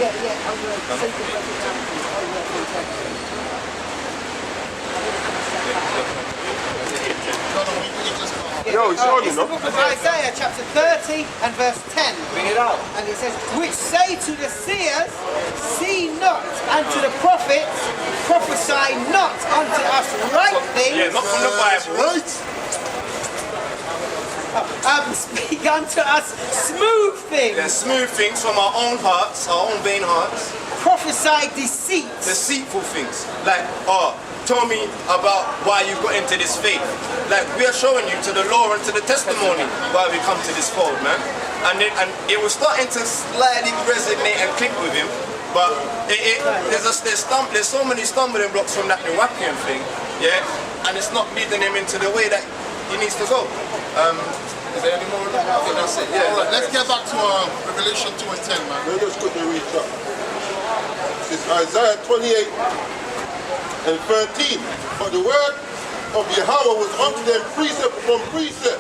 Yo, it's on, you know. The book of Isaiah chapter 30 and verse 10. Bring it out. And it says, which say to the seers, see not, and to the prophets, prophesy not unto us right things. Yeah, not from the Bible. Right. Speak unto us smooth things. Yeah, smooth things from our own hearts, our own vain hearts. Prophesy deceit. Deceitful things. Like, tell me about why you got into this faith. Like, we are showing you to the law and to the testimony why we come to this fold, man. And it was starting to slightly resonate and click with him, but there's so many stumbling blocks from that Nuwapian thing, yeah, and it's not leading him into the way that he needs to go. Is there any more? I think that's it. Yeah. All right, let's get back to Revelation 2 and 10, man. Let us quickly read that. It's Isaiah 28 and 13. But the word of Yahweh was unto them precept upon precept,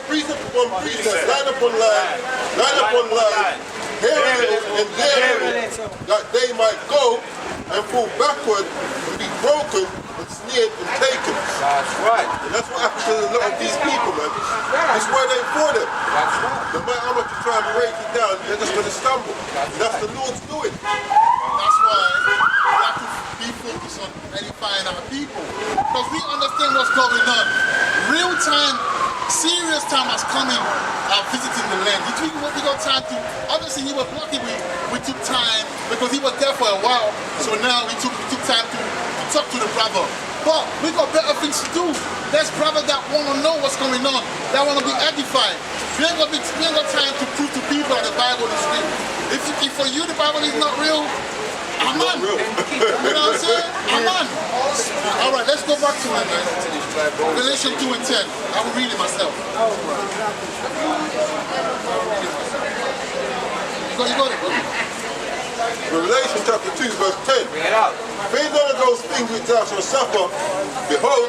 precept upon precept, line upon line, hearing and daring, that they might go and fall backward and be broken and snared and taken. That's right. And that's what happens to a lot of these people, man. This word ain't for them. That's right. No matter how much you try and break it down, they're just going to stumble. That's the Lord's doing. That's why we have to be focused on edifying our people. Because we understand what's going on. Real time, serious time has come in visiting the land. We got time to, obviously he was lucky we took time because he was there for a while. So now we took time to talk to the brother. But we got better things to do. There's brothers that want to know what's going on, that want to be edified. We ain't got time to prove to people that the Bible is real. If for you the Bible is not real, amen. You know what I'm saying? Amen. All right, let's go back to it, man. Revelation 2 and 10. I will read it myself. You got it, brother. Revelation chapter 2 verse 10. Bring it out. Feed none of those things which thou shalt suffer. Behold,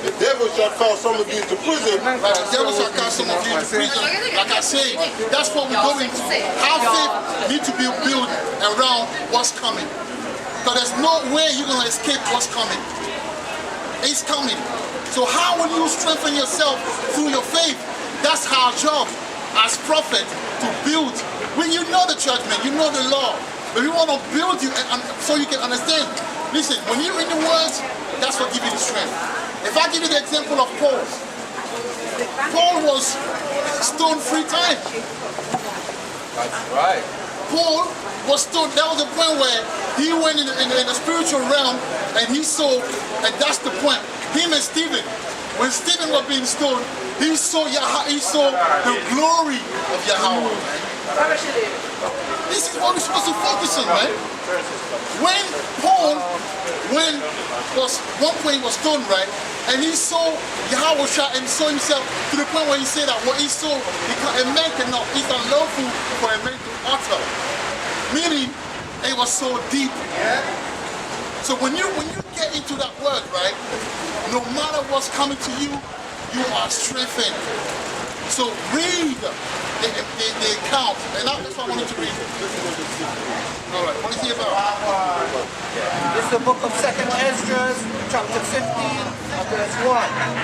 the devil shall cast some of you into prison. Like the devil shall cast some of you into prison. Like I say, that's what we're going to. Our faith needs to be built around what's coming. Because there's no way you're going to escape what's coming. It's coming. So how will you strengthen yourself through your faith? That's our job as prophet to build. When you know the judgment, you know the law. But we want to build you so you can understand. Listen, when you read the words, that's what gives you the strength. If I give you the example of Paul, Paul was stoned 3 times. That's right. Paul was stoned. That was the point where he went in the spiritual realm and he saw, and that's the point. Him and Stephen, when Stephen was being stoned, he saw the glory of Yahweh. This is what we're supposed to focus on, man. When Paul, one point he was stoned, right, and he saw Yahweh and saw himself to the point where he said that what he saw, a man cannot, it's unlawful for a man to utter. Meaning, it was so deep. Yeah? So when you get into that word, right, no matter what's coming to you, you are strengthened. So read the account, and that's what I wanted to read. All right, what is he about? It's the book of 2nd Ezra, chapter 15, and verse 1.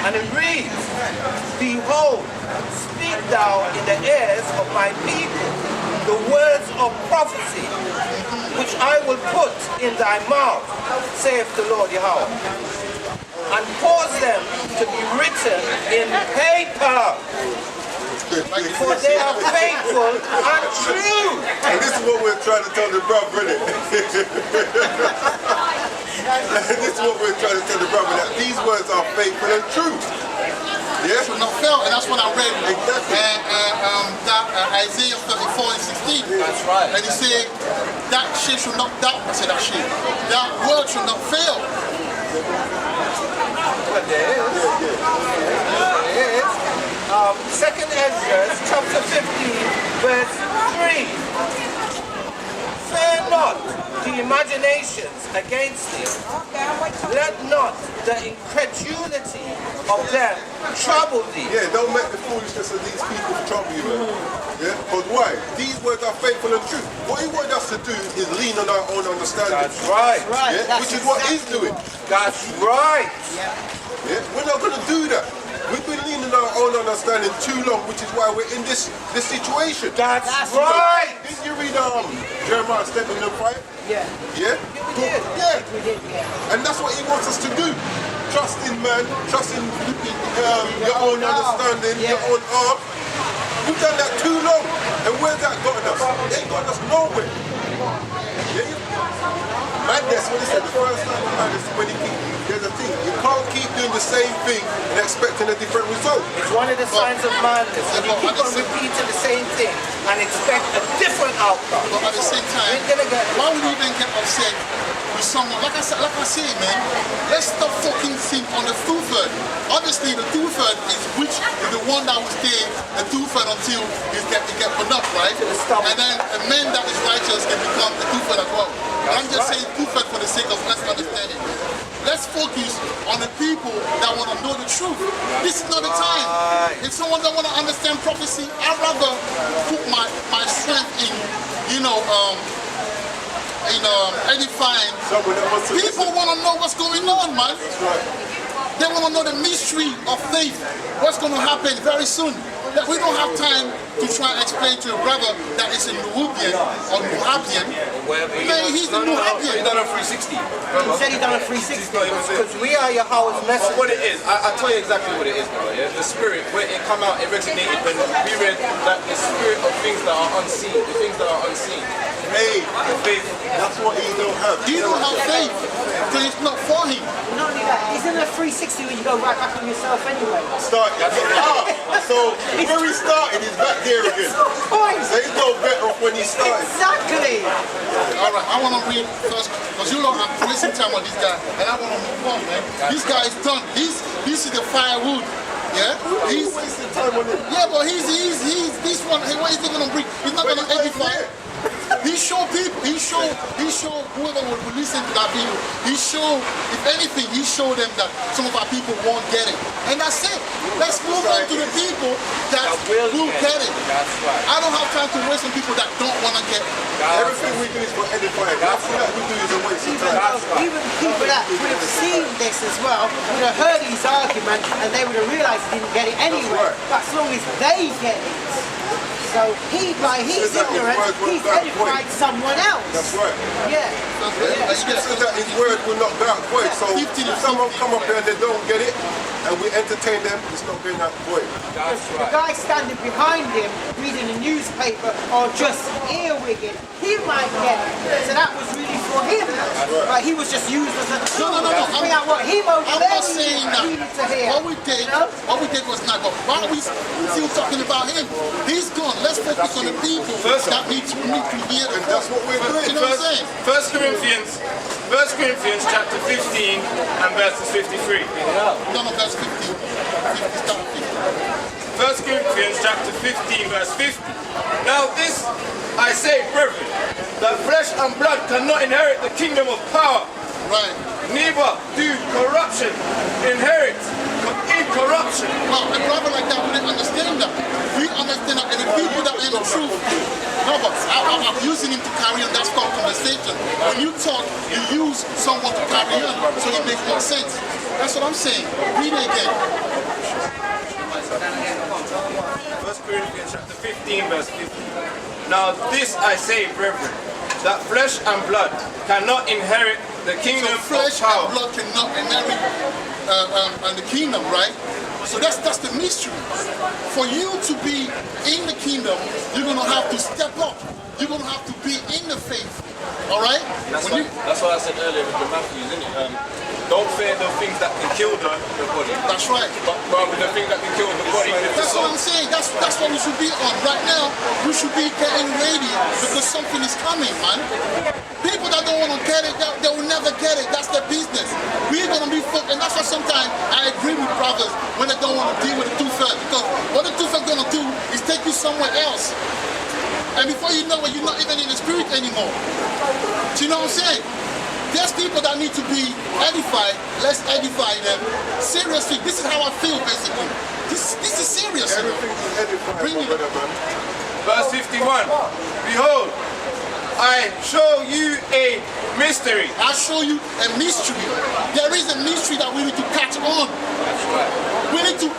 And it reads, behold, speak thou in the ears of my people the words of prophecy, which I will put in thy mouth, saith the Lord Yahweh, and cause them to be written in paper, for they are faithful and true. And this is what we're trying to tell the brother, isn't it? This is what we're trying to tell the brother, that these words are faithful and true. Yes? Should not fail, and that's what I read. Exactly. Isaiah 34 and 16. That's right. And he said, that shit should not doubt. I said that shit. That word should not fail. But there is. There is. 2nd Ezra, chapter 15, verse 3. Fear not the imaginations against thee. Let not the incredulity of them trouble thee. Yeah, don't make the foolishness of these people trouble you, man. Yeah, because why? These words are faithful and true. What he wanted us to do is lean on our own understanding. That's right. Yeah? Which is what he's doing. That's right. Yeah? We're not going to do that. We've been leaning on our own understanding too long, which is why we're in this situation. That's right. Didn't you read Jeremiah 7:5? Yeah. Yeah? We did. Yeah. We did, yeah. And that's what he wants us to do. Trust in man, trust in your own understanding, your own arm. We've done that too long. And where's that gotten us? It ain't gotten us nowhere. Yeah? Madness, what he said, the first time of madness is when there's a thing. You can't keep doing the same thing and expecting a different result. It's one of the signs of madness. When you keep on repeating the same thing and expect a different outcome. But at the same time, You're gonna get- why would you then get upset with someone? Like I say, man, let's stop focusing on the two-third. Obviously, the two-third is which is the one that will stay the two-third until it get put up, right? And then a man that is righteous can become the two-third as well. But I'm just saying two-third for the sake of let's understand it. Let's focus on the people that want to know the truth. This is not the time. If someone don't want to understand prophecy, I'd rather put my strength in, edifying. People want to know what's going on, man. They want to know the mystery of faith. What's going to happen very soon. That we don't have time to try and explain to a brother that is a Nubian or Nubian. Man, he's a Nubian. He done a 360. He said he done a 360 because we are Yahweh's message. What it is, I tell you exactly what it is, brother. Yeah? The spirit, where it come out, it resonated when we read that the spirit of things that are unseen, the things that are unseen. Hey, The faith. that's what he don't have. He don't have faith because it's not for him. Not only that, isn't a 360 when you go right back on yourself anyway? Start. So where he started, he's back there again. Boys, So he's no better off when he started. exactly. All right, I want to read first because you don't have to wasting time on this guy, and I want to move on, man. This guy is done. This is the firewood. Yeah, He's wasting time on it. yeah, but he's this one. What is he gonna bring? He's not gonna edify. He showed people. He showed whoever would listen to that video. He showed, if anything, he showed them that some of our people won't get it, and that's it. Let's move on to the people that will get it. That's right. I don't have time to waste on people that don't want to get it. Everything we do is for edifying. Nothing that we do is a waste of time. Even people that would have seen this as well would have heard his argument and they would have realised he didn't get it anyway. But as long as they get it, so he, by his ignorance, he's edified someone else. That's right. Yeah. The scripture that his word will not go out void. So if someone come up here and they don't get it, and we entertain them, it's not going out void. That's The guy standing behind him reading a newspaper or just earwigging, he might get it. So that was really for him. But he was just used as a tool No. to bring out what he I'm not saying that. needed to hear. What we did was not. But why are we still talking about him? He's gone. Let's focus on the people that need to hear the And that's what we're doing. You know what I'm saying? 1 Corinthians chapter 15 and verses 53. No, verse 50. 50 start 50. 1 Corinthians chapter 15 verse 50. Now this I say, brethren, that flesh and blood cannot inherit the kingdom of power, Right. neither do corruption inherit incorruption. Well, a brother like that wouldn't understand that. We understand that, and the people that are in the truth. No, but I'm using him to carry on that strong conversation. When you talk, you use someone to carry on, so it makes more sense. That's what I'm saying. Read it again. 1 Corinthians chapter 15 verse 50. Now this I say, brethren, that flesh and blood cannot inherit the kingdom So of flesh power. and blood cannot inherit and the kingdom, right? So that's the mystery. For you to be in the kingdom, you're gonna have to step up. You're gonna have to be in the faith. All right? That's When what I said earlier with the Matthews, isn't it? Don't fear the things that can kill the body, that's right. but rather the things that can kill the body. If the That's soul. what I'm saying. That's what we should be on. Right now, we should be getting ready because something is coming, man. People that don't want to get it, they will never get it. That's their business. We're going to be focused. And that's why sometimes I agree with brothers when they don't want to deal with the two-thirds. Because what the two-thirds going to do is take you somewhere else. And before you know it, you're not even in the spirit anymore. Do you know what I'm saying? there's people that need to be edified. Let's edify them. Seriously, this is how I feel basically. This is serious. You know? Everything is edified, Bring it. brother, man. Verse 51. Behold, I show you a mystery. I'll show you a mystery. There is a mystery that we need to catch on. We need to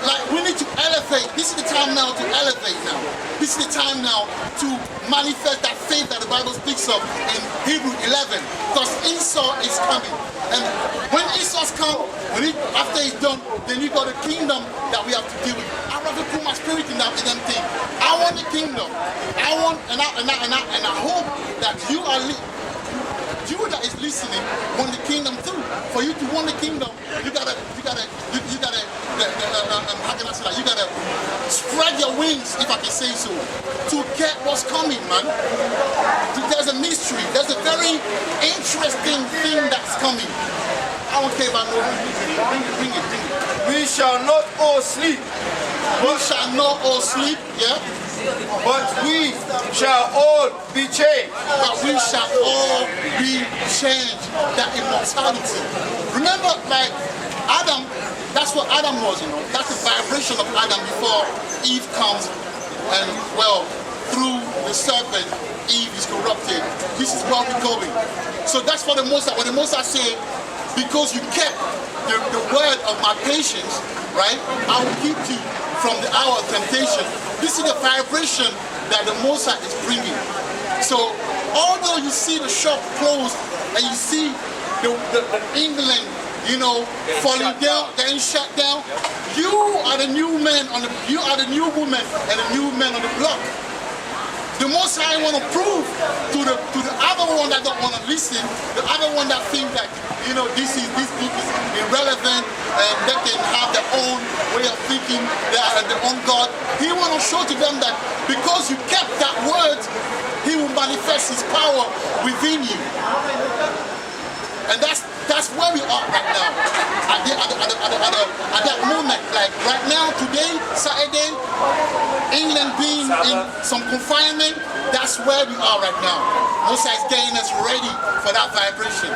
elevate. This is the time now to elevate now. This is the time now to manifest that faith that the Bible speaks of in Hebrew 11. Because Esau is coming. And when Esau's come, after he's done, then you got a kingdom that we have to deal with. I'd rather put my spirit in that damn thing. I want the kingdom. I want, and I hope that you that is listening want the kingdom too. For you to want the kingdom, you gotta how can I say that? You gotta spread your wings, if I can say so, to get what's coming, man. There's a mystery. There's a very interesting thing that's coming. I don't care about no. Bring it. We shall not all sleep, We shall not all sleep, yeah? but we shall all be changed. But we shall all be changed. That immortality. Remember, like Adam, that's what Adam was, you know. That's the vibration of Adam before Eve comes, and well, through the serpent, Eve is corrupted. This is where we're going. So that's for the Most High. When the Most High say, because you kept the word of my patience, right? I will keep you from the hour of temptation. This is the vibration that the Most High is bringing. So, although you see the shop closed and you see the England, you know, falling down, getting shut down, you are the new man you are the new woman and the new man on the block. The Most High want to prove to the other one that don't want to listen, the other one that think that, you know, this book is irrelevant and they can have their own way of thinking, they are their own God. He want to show to them that because you kept that word, He will manifest His power within you. And that's where we are right now. At that moment, like right now, today, Saturday, England being in some confinement, that's where we are right now. Most is getting us ready for that vibration.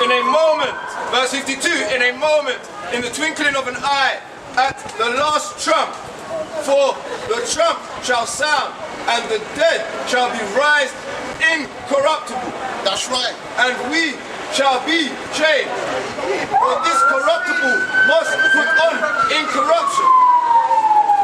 In a moment, verse 52, in a moment, in the twinkling of an eye, at the last trump, for the trump shall sound, and the dead shall be raised incorruptible. That's right. And we shall be changed. For this corruptible must put on incorruption,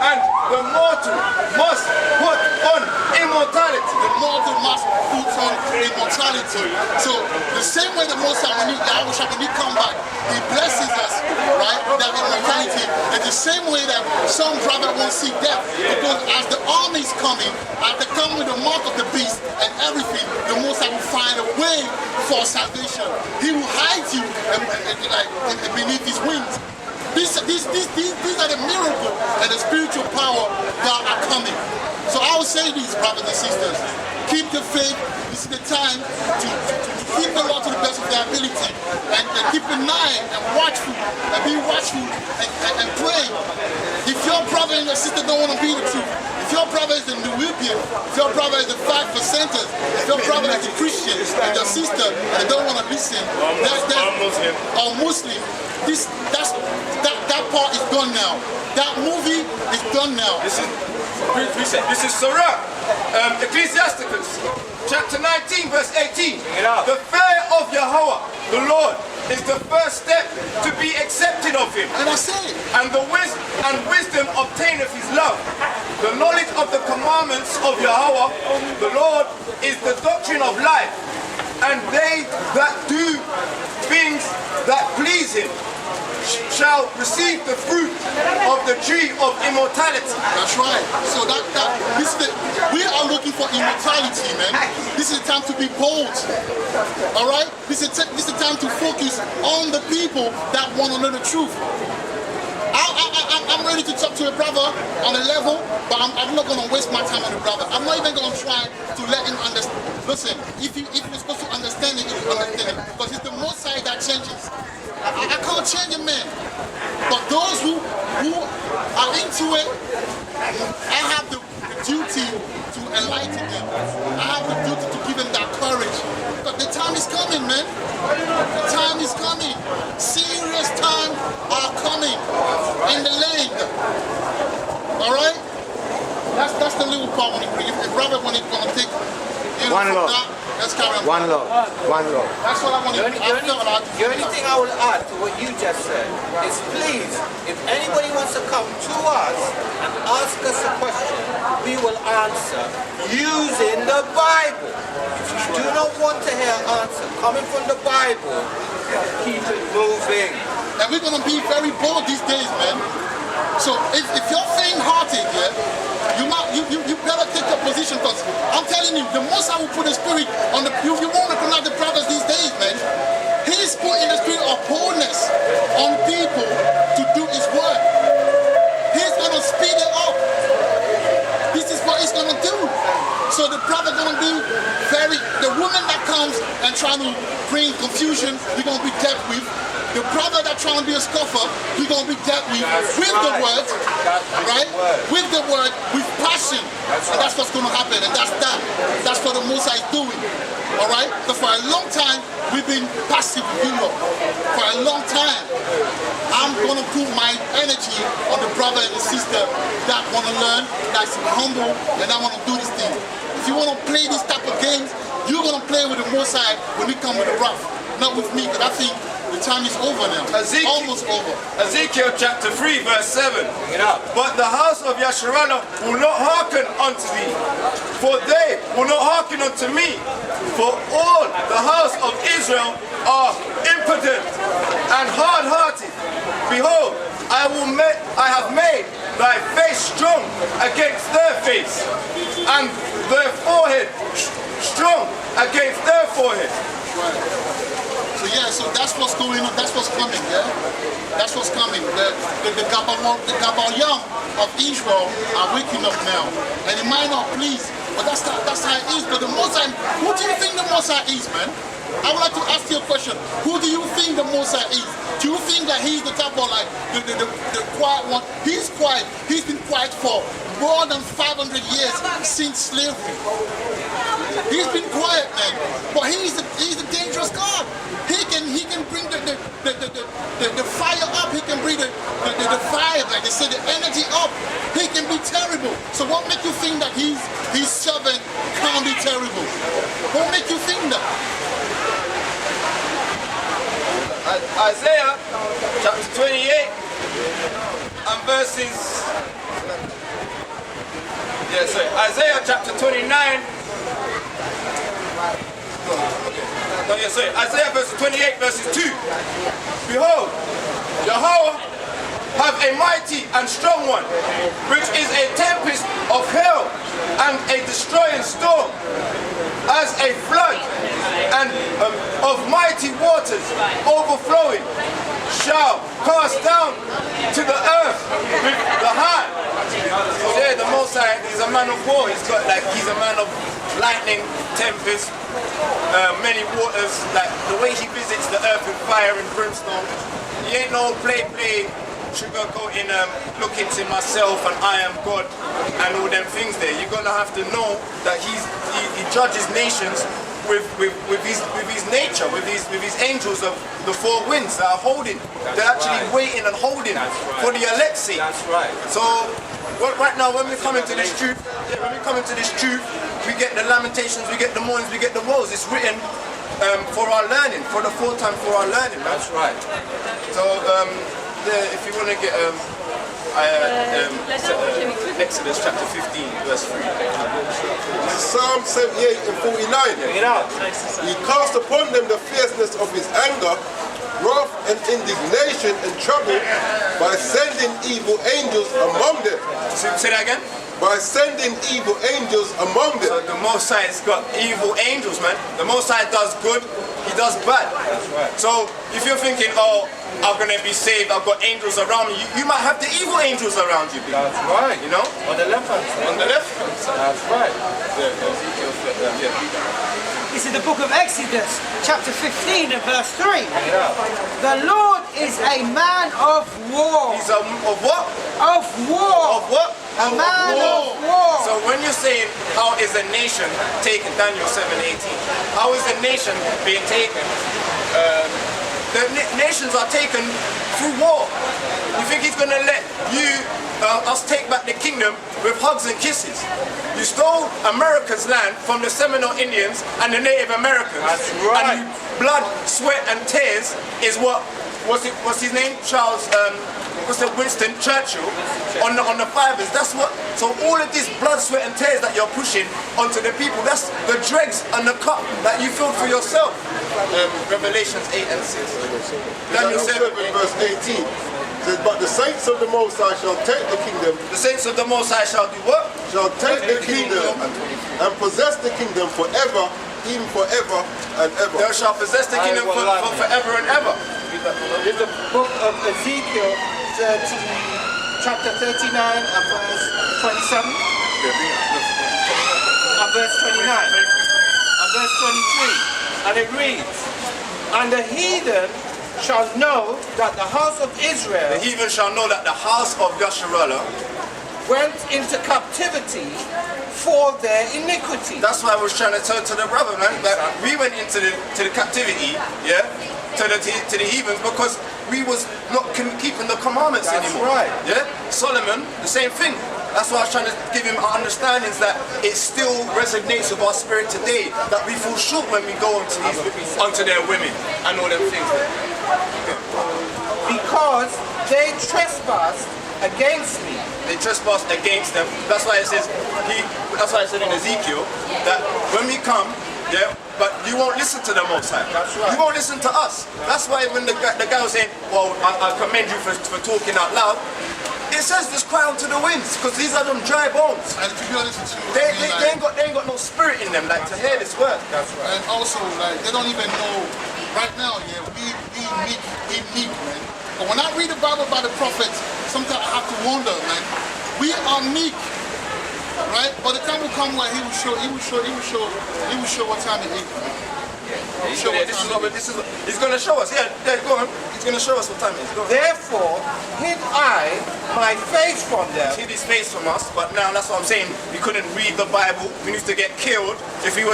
and the mortal must put on immortality. The mortal must put on immortality. So the same way the Most High, when he come back, He blesses us, right? That immortality. And the same way that some brother won't see death, because as the army is coming, as they come with the mark of the beast and everything, the Most High will find a way for salvation. He will hide you beneath His wings. These are the miracle and the spiritual power that are coming. So I will say these, brothers and sisters, keep the faith. This is the time to keep the Lord to the best of their ability, and keep an eye and watchful, and be watchful and pray. If your brother and your sister don't want to be the truth, if your brother is the Nubian, if your brother is the 5%ers, if your brother is the Christian and your sister and they don't want to listen, or Muslim, that part is done now. That movie is done now. This is Surah, Ecclesiasticus, chapter 19, verse 18. The fear of Yahweh, the Lord, is the first step to be accepted of Him. And I say it. And wisdom obtaineth His love. The knowledge of the commandments of Yahweh, the Lord, is the doctrine of life. And they that do things that please Him shall receive the fruit of the tree of immortality. That's right. So we are looking for immortality, man. This is the time to be bold. All right. This is the time to focus on the people that want to know the truth. I'm ready to talk to a brother on a level, but I'm not going to waste my time on a brother. I'm not even going to try to let him understand. Listen, if you're supposed to understand it, you understand it, because it's the Most High that changes. I can't change a man, but those who are into it, I have the duty to enlighten them. I have the duty to give them that courage. But the time time is coming, man. Time is coming. Serious time are coming in the land. All right? That's the little part when you bring. If Robert when he's gonna take, One from love. that, let's carry on. One love. One love. That's what I want to do. The only thing I will add to what you just said is please, if anybody wants to come to us and ask us a question, we will answer using the Bible. If you do not want to hear an answer coming from the Bible, keep it moving. And we're gonna be very bold these days, man. So if you're faint-hearted, yeah, you better take a position, because I'm telling you, the most I will put the spirit on the you won't recognize the brothers these days, man. He's putting the spirit of boldness on people to do his work. He's gonna speed it up. This is what he's gonna do. So the brother gonna be the woman that comes and trying to bring confusion, you're gonna be dealt with. The brother that trying to be a scoffer, you're going to be dealt with the word, right? With the word, with passion. And that's what's going to happen, and that's that. That's what the Messiah is doing, all right? Because for a long time, we've been passive with you lot. For a long time, I'm going to put my energy on the brother and the sister that want to learn, that's humble, and I want to do this thing. If you want to play this type of games, you're going to play with the Messiah when we come with the rough, not with me, because I think the time is over now. Almost over. Ezekiel chapter 3 verse 7. But the house of Yasharallah will not hearken unto thee, for they will not hearken unto me. For all the house of Israel are impotent and hard-hearted. Behold, I have made thy face strong against their face, and their forehead strong against their forehead. So yeah, so that's what's going on, that's what's coming, yeah? That's what's coming. The Gabayam of Israel are waking up now. And it might not please, but that's how it is. But the Messiah, who do you think the Messiah is, man? I would like to ask you a question. Who do you think the Messiah is? Do you think that he's the type of like the quiet one? He's quiet. He's been quiet for more than 500 years since slavery. He's been quiet, man. But he's a dangerous God. He can bring the fire up. He can bring the fire, like they say, the energy up. He can be terrible. So what makes you think that his servant can't be terrible? What makes you think that? Isaiah chapter 28 and verses. Isaiah chapter 29. Isaiah verse 28 verses 2. Behold, Yahweh have a mighty and strong one, which is a tempest of hell and a destroying storm, as a flood and of mighty waters overflowing, shall cast down to the earth with the hand. Yeah, the Most High is a man of war. He's a man of lightning, tempest, many waters. Like the way he visits the earth with fire and brimstone. He ain't no play, sugarcoating, look into myself and I am God and all them things there. You're gonna have to know that he judges nations with his nature, with his angels of the four winds that are holding. They're actually waiting and holding for the elect sake. That's right. So right now, when we come into this truth, we get the lamentations, we get the mourns, we get the woes. It's written for our learning, for the foretime for our learning. That's right. So if you want to get Exodus chapter 15 verse 3. Psalm 78 and 49. He cast upon them the fierceness of his anger, wrath and indignation and trouble, by sending evil angels among them. Say that again? By sending evil angels among them. So the Most High's got evil angels, man. The Most High does good, he does bad. That's right. So if you're thinking, oh, I'm gonna be saved, I've got angels around me, you might have the evil angels around you. That's right. You know? On the left hand side. On the left hand side. That's right. This is the book of Exodus, chapter 15 and verse 3. The Lord is a man of war. He's of what? Of war. Of what? A man of war. So when you're saying how is a nation taken, Daniel 7:18, how is a nation being taken? The nations are taken through war. You think he's going to let us take back the kingdom with hugs and kisses? You stole America's land from the Seminole Indians and the Native Americans. That's right. And blood, sweat and tears is what's his name? Winston Churchill on the fibers. That's what. So all of this blood, sweat, and tears that you're pushing onto the people, that's the dregs and the cup that you filled for yourself. Revelations 8 and 6. Daniel 7 verse 18 says, but the saints of the Most High shall take the kingdom. The saints of the Most High shall do what? Shall take the kingdom and possess the kingdom forever, even forever and ever. They shall possess the kingdom for forever and ever. In the book of Ezekiel, chapter 39 and verse 27, and verse 29, and verse 23, and it reads, and the heathen shall know that the house of Israel The heathen shall know that the house of Yasharallah. went into captivity for their iniquity. That's why I was trying to tell to the brother, man, that we went into the captivity, yeah, to the heathens because we was not keeping the commandments That's anymore. right. Yeah, Solomon, the same thing. That's why I was trying to give him our understandings that it still resonates with our spirit today, that we fall short when we go onto their women and all them things. Because they trespassed against me. They trespass against them. That's why it says that's why it said in Ezekiel that when we come, yeah, but you won't listen to the Most High. That's right. You won't listen to us. That's why when the guy was saying, well, I commend you for talking out loud, it says just cry unto the winds, because these are them dry bones. And to be honest with you, They ain't got no spirit in them, like to hear this word. That's right. and also like they don't even know right now. Yeah, we meek, man. But when I read the Bible by the prophets, sometimes I have to wonder, man. We are meek, right? But the time will come where he will show what time it is. He's going to show us. Yeah, go on. He's going to show us what time it is. Go on. Therefore hid I my face from them. Hid his face from us, but now that's what I'm saying. We couldn't read the Bible. We used to get killed if he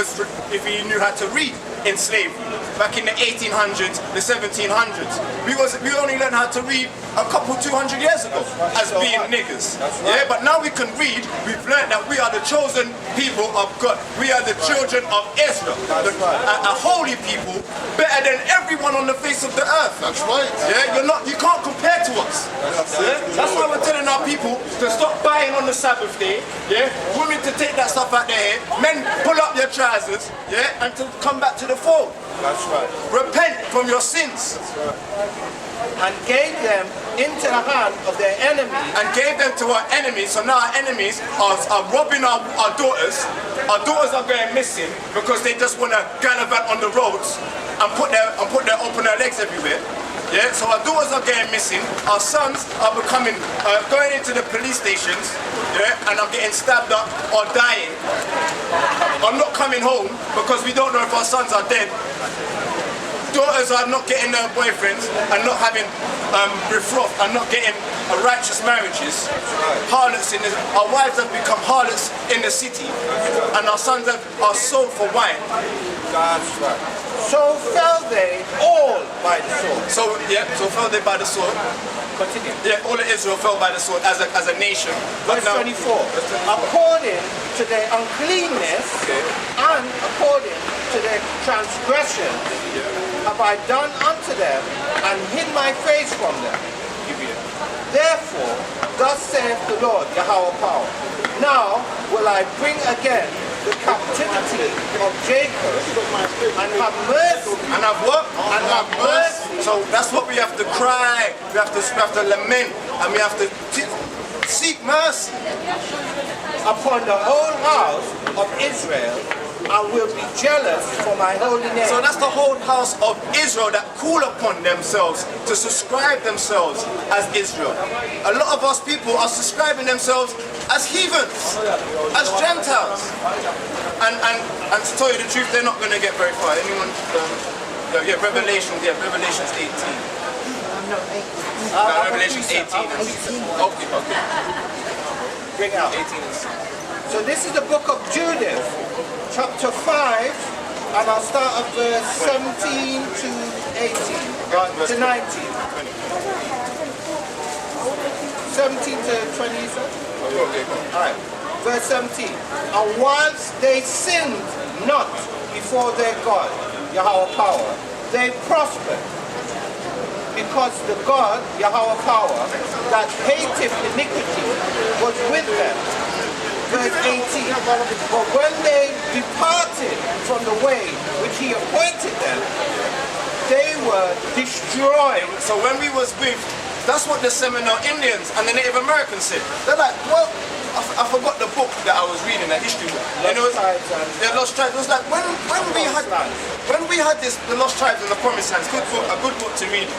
knew how to read in slavery. Back in the 1800s, the 1700s, we only learned how to read a couple 200 years ago as being niggers. Yeah, but now we can read. We've learned that we are the chosen people of God. We are the children of Israel, a holy people, better than everyone on the face of the earth. That's right. Yeah, you can't compare to us. That's why we're telling our people to stop buying on the Sabbath day. Yeah, women to take that stuff out their hair, men pull up their trousers. Yeah, and to come back to the fold. That's right. Repent from your sins. And gave them into the hand of their enemies. And gave them to our enemies. So now our enemies are robbing our daughters. Our daughters are going missing because they just want to gallivant on the roads and put their open their legs everywhere. Yeah, so our daughters are getting missing. Our sons are becoming going into the police stations, yeah, and are getting stabbed up or dying. Are not coming home because we don't know if our sons are dead. Daughters are not getting their boyfriends and not having befroth and not getting righteous marriages. Harlots our wives have become harlots in the city, and our sons are sold for wine. That's right. So fell they all by the sword. So fell they by the sword. Continue. Yeah, all of Israel fell by the sword as a nation. Verse 24. According to their uncleanness and according to their transgression have I done unto them and hid my face from them. Therefore, thus saith the Lord, Yahweh power. Now will I bring again the captivity of Jacob and have mercy. And have what? And have mercy. So that's what we have to cry. We have to lament, and we have to seek mercy upon the whole house of Israel, and will be jealous for my holy name. So that's the whole house of Israel that call upon themselves to subscribe themselves as Israel. A lot of us people are subscribing themselves as heathens, as Gentiles. And to tell you the truth, they're not going to get very far. Anyone? Revelations 18. I'm not 18. Revelations 18. Okay. bring out. 18 and 6. So this is the book of Judith, chapter 5, and I'll start at verse 17 to 18, to 19. 17 to 20, sir? Okay. Alright, verse 17. And once they sinned not before their God, Yahweh power, they prospered. Because the God, Yahweh power, that hateth iniquity, was with them. Verse 18. But when they departed from the way which he appointed them, they were destroyed. So when we was with, that's what the Seminole Indians and the Native Americans said. They're like, well, I forgot the book that I was reading, that history book. And it was, Lost Tribes. It was like when we had this, the Lost Tribes and the Promised Lands, good book, a good book to read.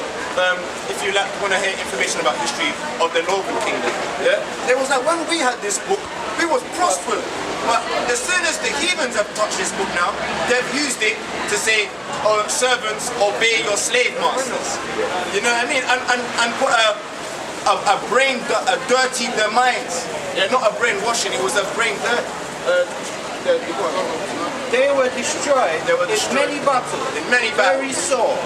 If you want to hear information about history of the Northern Kingdom, yeah, it was like when we had this book, we was prosperous. But as soon as the heathens have touched this book now, they've used it to say, "Oh, servants, obey your slave masters." You know what I mean? And put a brain, dirty their minds. Yeah, not a brain washing. It was a brain dirt. They were destroyed, in many battles, very sore,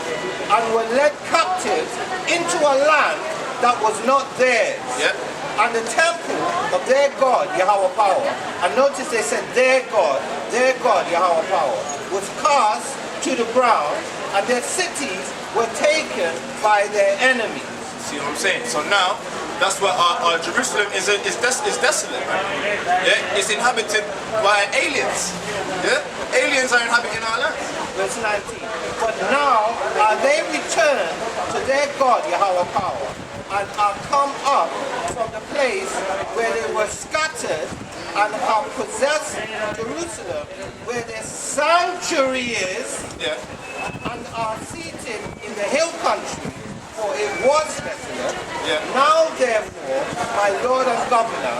and were led captives into a land that was not theirs. Yeah. And the temple of their God, Yahweh power, and notice they said their God, Yahweh power, was cast to the ground, and their cities were taken by their enemies. See what I'm saying? So now, that's why our Jerusalem is desolate, man. Yeah, it's inhabited by aliens. Yeah, aliens are inhabiting our land. Verse 19. But now are they returned to their God, Yahweh power, and are come up from the place where they were scattered, and have possessed Jerusalem, where their sanctuary is, Yeah. and are seated in the hill country, for it was desolate. Yeah. Now therefore, my Lord and Governor,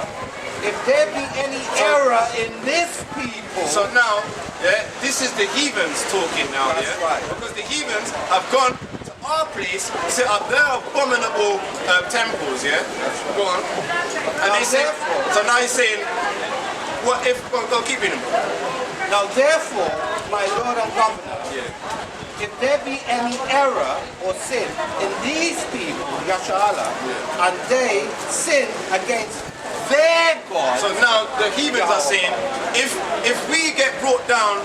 if there be any error in this people, So now, yeah, this is the heathens talking now, That's yeah? right. Because the heathens have gone to our place, set up their abominable temples, yeah? Go on. And Now they say, therefore- so now he's saying, what if, go keep reading. now therefore, my Lord and Governor, Yeah. if there be any error or sin in these people, Yashala, and they sin against their God, So now the heathens are saying, if we get brought down,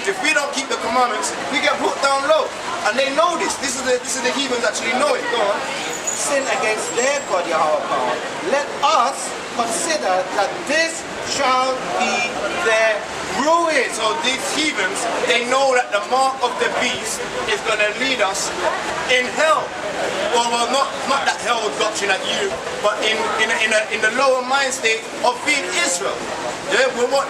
if we don't keep the commandments, we get brought down low. And they know this. This is the heathens actually know it. Go on. sin against their God, Yahweh power, let us consider that this shall be their ruin. So these heathens, they know that the mark of the beast is going to lead us in hell. Well, not that hell doctrine at you, but in the lower mind state of being Israel. Yeah, we're not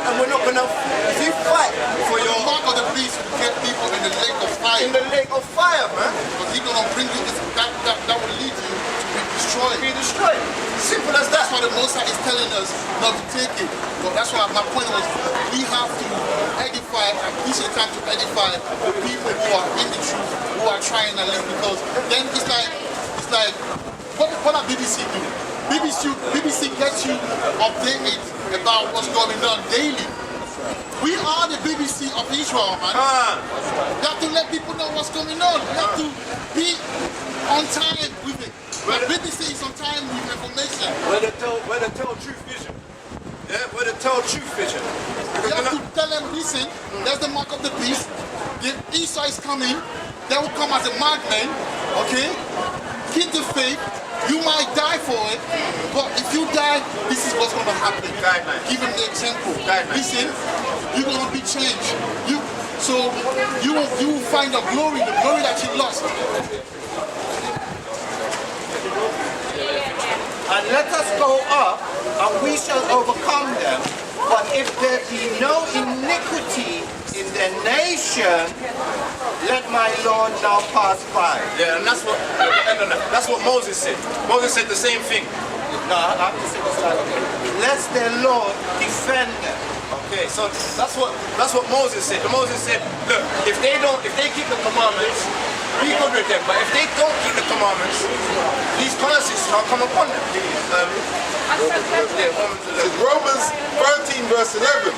going to, if you fight for The your, mark of the beast will get people in the lake of fire. in the lake of fire, man, Because he's gonna bring you this, that will lead you to be destroyed. be destroyed. Simple as that. That's why the Most High is telling us not to take it. But that's why my point was, we have to edify, and this is the time to edify the people who are in the truth, who are trying to live. Because then it's like what does BBC do? BBC gets you updated about what's going on daily. We are the BBC of Israel, man. You have to let people know what's going on. You have to be on time with it. But BBC is on time with information. Where to tell truth vision. Yeah, where to tell truth vision. You Because have to tell them, listen, there's the mark of the beast. The Esau is coming. They will come as a madman. Okay? Keep the faith. You might die for it, but if you die, this is what's going to happen. Guidelines. Give them the example. Guidelines. Listen, you're going to be changed. So you will find the glory that you lost. And let us go up, and we shall overcome them. But if there be no iniquity in the nation, let my Lord now pass by. yeah, and that's what Moses said. Moses said the same thing. No, I have to say this like this. Lest their Lord defend them. Okay, so that's what Moses said. Moses said, look, if they keep the commandments, be good with them. But if they don't keep the commandments, these curses shall come upon them. It's Romans 13 verse 11.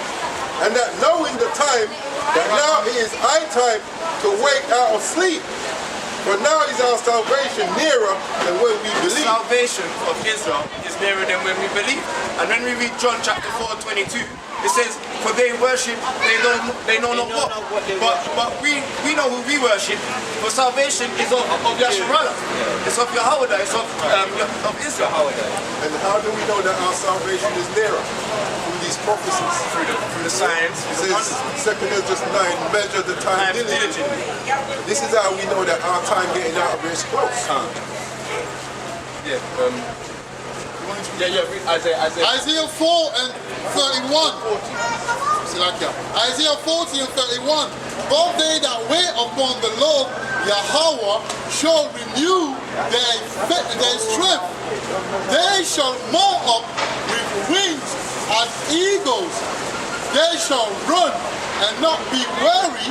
And that knowing the time, that now it is high time to wake out of sleep. For now is our salvation nearer than when we The believe. salvation of Israel is nearer than when we believe. And when we read John chapter 4:22, it says, for they worship, they know not what. But we know who we worship. For salvation is of Yasharallah. It's of Yahweh, it's of Israel. And how do we know that our salvation is nearer? Through these prophecies. Through the signs, It through the says, wonders. 2 Ezra 9, measure the time diligently. This is how we know that our time getting out of it is close. Yeah. Read Isaiah. Isaiah 4 and 31. Isaiah 40 and 31. But they that wait upon the Lord Yahweh shall renew their strength. They shall mount up with wings as eagles. They shall run and not be weary,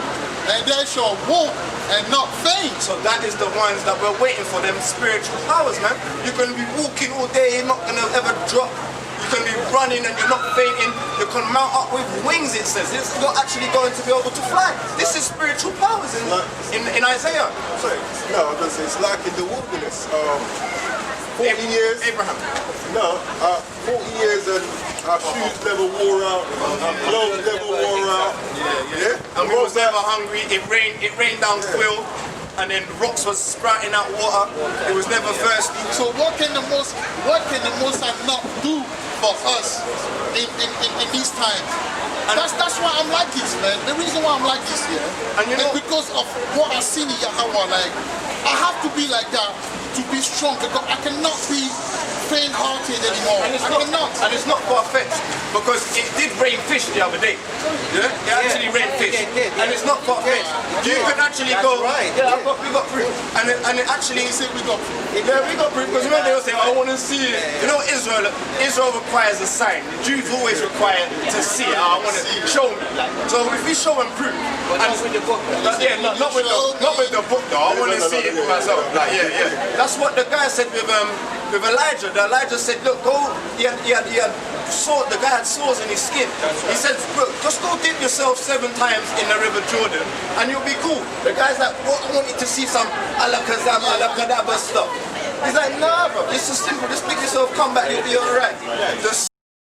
and they shall walk and not faint. So that is the ones that we're waiting for, them spiritual powers, man. You're going to be walking all day, you're not going to ever drop. You're going to be running and you're not fainting. You can mount up with wings, it says. You're actually going to be able to fly. This is spiritual powers in Isaiah. Sorry, no, I was going to say, it's like in the wilderness. 40 years. Abraham. No, 40 years and our shoes never wore out, our clothes never wore out. Yeah? And we was never hungry. It rained down quill, and then rocks was sprouting out water. It was never thirsty. So what can the Most High not do for us in these times? And that's why I'm like this, man. The reason why I'm like this here is because of what I seen in Yahweh. Like, I have to be like that to be strong, because I cannot be faint-hearted anymore. And it's not far-fetched, because it did rain fish the other day. Yeah? It actually rained fish. And it's not far-fetched. You can actually go, yeah, we got proof. And it actually, We got yeah, we got proof, because remember they were saying, I want to see it. You know, Israel requires a sign. The Jews always require to see it. I want to show me. So if we show and prove, But not with the book. yeah, not with the book though. I want to see it for myself. Like, yeah. That's what the guy said with Elijah. Elijah said, look, go. He had the guy had sores in his skin. He said, look, just go dip yourself 7 times in the River Jordan, and you'll be cool. The guy's like, well, I want you to see some alakazam, alakadabra stuff. He's like, nah, bro. It's just simple. Just make yourself come back. You'll be alright. Just